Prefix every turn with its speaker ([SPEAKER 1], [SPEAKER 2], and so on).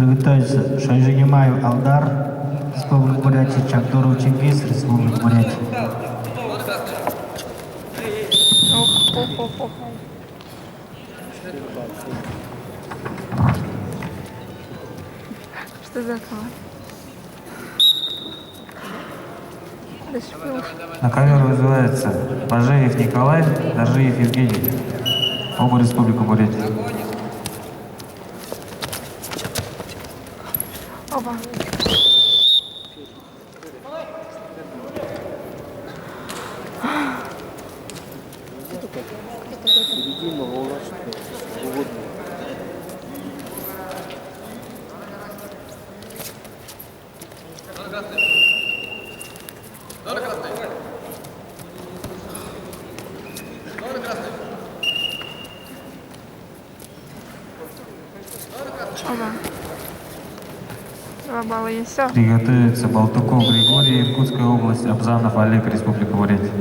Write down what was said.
[SPEAKER 1] Приготовиться Шайжигимаев Алдар, Республика Бурятия, Чагдоров Чингис, Республика Бурятия.
[SPEAKER 2] Ох. Что за кого?
[SPEAKER 1] На ковер вызывается Бажеев Николай, Доржиев Евгений. Оба Республика Бурятия.
[SPEAKER 2] Оба. Оба. 2 балла есть. Все.
[SPEAKER 1] Приготовиться Балтуков Григорий, Иркутская область, Абзанов Олег, Республика Бурятия.